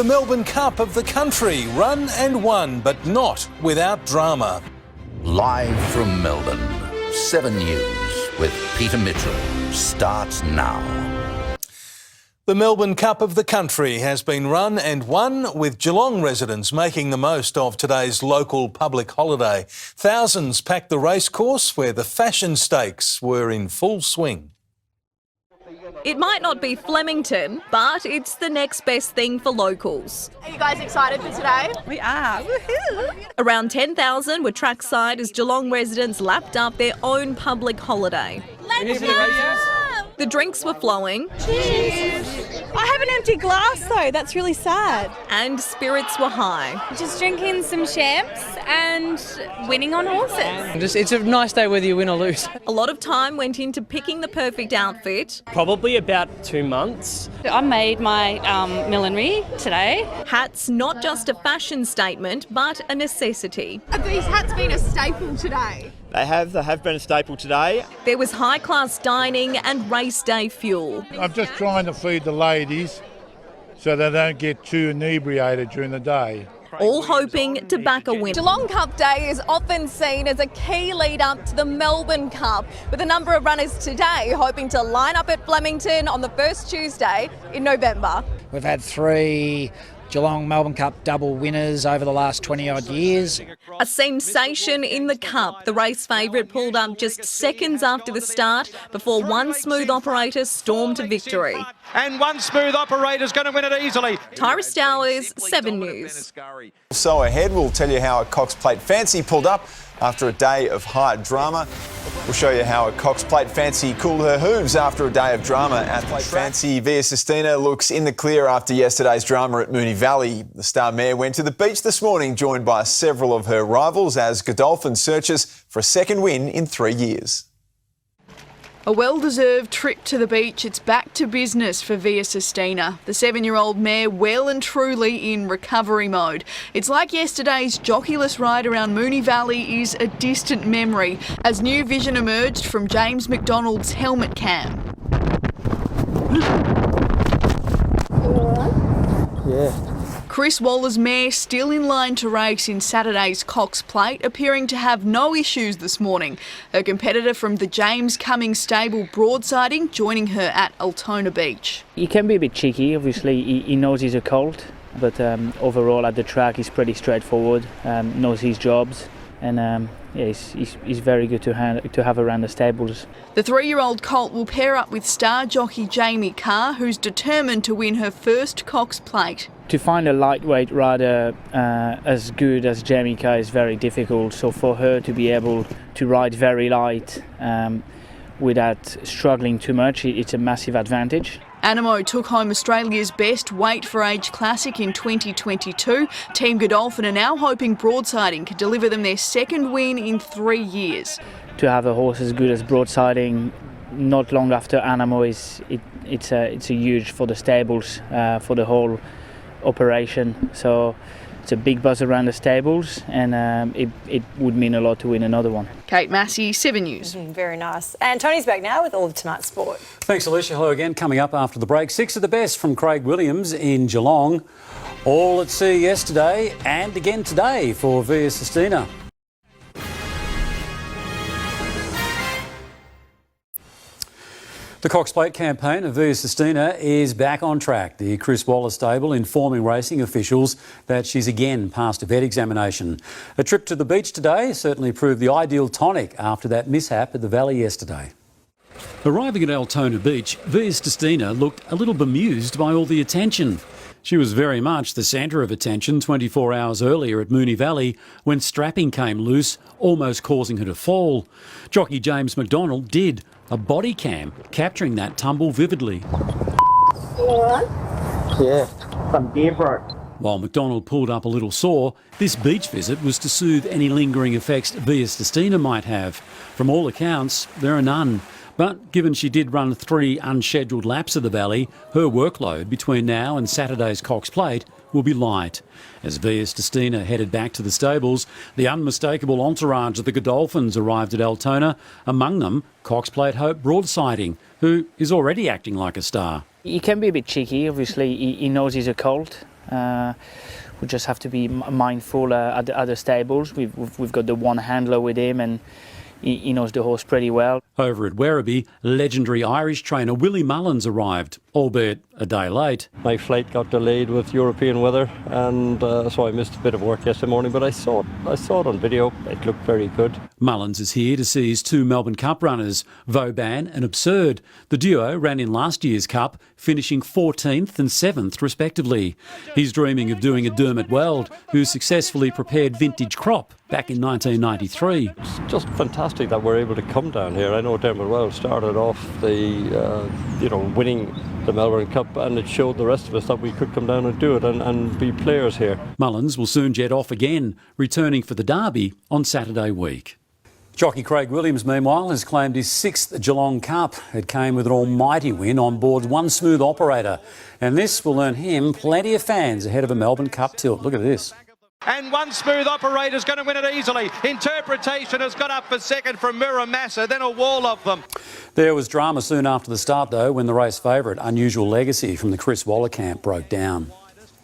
The Melbourne Cup of the country, run and won, but not without drama. Live from Melbourne, 7 News with Peter Mitchell starts now. The Melbourne Cup of the country has been run and won, with Geelong residents making the most of today's local public holiday. Thousands packed the racecourse where the fashion stakes were in full swing. It might not be Flemington, but it's the next best thing for locals. Are you guys excited for today? We are. Woohoo! Around 10,000 were trackside as Geelong residents lapped up their own public holiday. Let's go! The drinks were flowing. Cheers! I have an empty glass though, that's really sad. And spirits were high. Just drinking some champs and winning on horses. It's a nice day whether you win or lose. A lot of time went into picking the perfect outfit. Probably about 2 months. I made my millinery today. Hats, not just a fashion statement, but a necessity. Have these hats been a staple today? They have been a staple today. There was high-class dining and race day fuel. I'm just trying to feed the ladies so they don't get too inebriated during the day. All hoping to back a win. Geelong Cup Day is often seen as a key lead up to the Melbourne Cup, with a number of runners today hoping to line up at Flemington on the first Tuesday in November. We've had 3 Geelong Melbourne Cup double winners over the last 20-odd years. A sensation in the Cup. The race favourite pulled up just seconds after the start before one smooth operator stormed to victory. And one smooth operator's going to win it easily. Tyra Stowers, 7 News. So ahead, we'll tell you how a Cox Plate fancy pulled up after a day of high drama. We'll show you how a Cox Plate fancy cooled her hooves after a day of drama at the fancy. Via Sistina looks in the clear after yesterday's drama at Moonee Valley. The star mare went to the beach this morning, joined by several of her rivals, as Godolphin searches for a second win in 3 years. A well-deserved trip to the beach. It's back to business for Via Sistina. The 7-year-old mare well and truly in recovery mode. It's like yesterday's jockeyless ride around Moonee Valley is a distant memory as new vision emerged from James McDonald's helmet cam. Yeah. Chris Waller's mare still in line to race in Saturday's Cox Plate, appearing to have no issues this morning. Her competitor from the James Cummings stable broadsiding, joining her at Altona Beach. He can be a bit cheeky, obviously he knows he's a colt, but overall at the track he's pretty straightforward, knows his jobs, and he's very good to have around the stables. The 3-year-old colt will pair up with star jockey Jamie Carr, who's determined to win her first Cox Plate. To find a lightweight rider as good as Jamie Carr is very difficult, so for her to be able to ride very light without struggling too much, it's a massive advantage. Animo took home Australia's best weight for age classic in 2022. Team Godolphin are now hoping broadsiding can deliver them their second win in 3 years. To have a horse as good as broadsiding not long after Animo it's a huge for the stables, for the whole operation. So it's a big buzz around the stables, and it would mean a lot to win another one. Kate Massey, 7 News. Very nice. And Tony's back now with all of tonight's sport. Thanks, Alicia. Hello again. Coming up after the break, 6 of the best from Craig Williams in Geelong. All at sea yesterday and again today for Via Sistina. The Cox Plate campaign of Via Sistina is back on track. The Chris Waller stable informing racing officials that she's again passed a vet examination. A trip to the beach today certainly proved the ideal tonic after that mishap at the Valley yesterday. Arriving at Altona Beach, Via Sistina looked a little bemused by all the attention. She was very much the centre of attention 24 hours earlier at Moonee Valley when strapping came loose, almost causing her to fall. Jockey James McDonald did a body cam capturing that tumble vividly. Yeah, some gear broke. While McDonald pulled up a little sore, this beach visit was to soothe any lingering effects Via Sistina might have. From all accounts, there are none. But given she did run 3 unscheduled laps of the Valley, her workload between now and Saturday's Cox Plate will be light. As Via Sistina headed back to the stables, the unmistakable entourage of the Godolphins arrived at Altona, among them Cox Plate hope Broadsiding, who is already acting like a star. He can be a bit cheeky, obviously he knows he's a colt, We just have to be mindful at the other stables. We've got the one handler with him, and he knows the horse pretty well. Over at Werribee, legendary Irish trainer Willie Mullins arrived, albeit a day late. My flight got delayed with European weather, and so I missed a bit of work yesterday morning, but I saw it on video. It looked very good. Mullins is here to see his two Melbourne Cup runners, Vauban and Absurd. The duo ran in last year's Cup, finishing 14th and 7th respectively. He's dreaming of doing a Dermot Weld, who successfully prepared Vintage Crop back in 1993. It's just fantastic that we're able to come down here. I know Dermot Weld started off winning the Melbourne Cup, and it showed the rest of us that we could come down and do it and be players here. Mullins will soon jet off again, returning for the Derby on Saturday week. Jockey Craig Williams, meanwhile, has claimed his 6th Geelong Cup. It came with an almighty win on board one smooth operator, and this will earn him plenty of fans ahead of a Melbourne Cup tilt. Look at this. And one smooth operator's going to win it easily. Interpretation has got up for second from Muramasa, then a wall of them. There was drama soon after the start, though, when the race favourite, Unusual Legacy from the Chris Waller camp, broke down.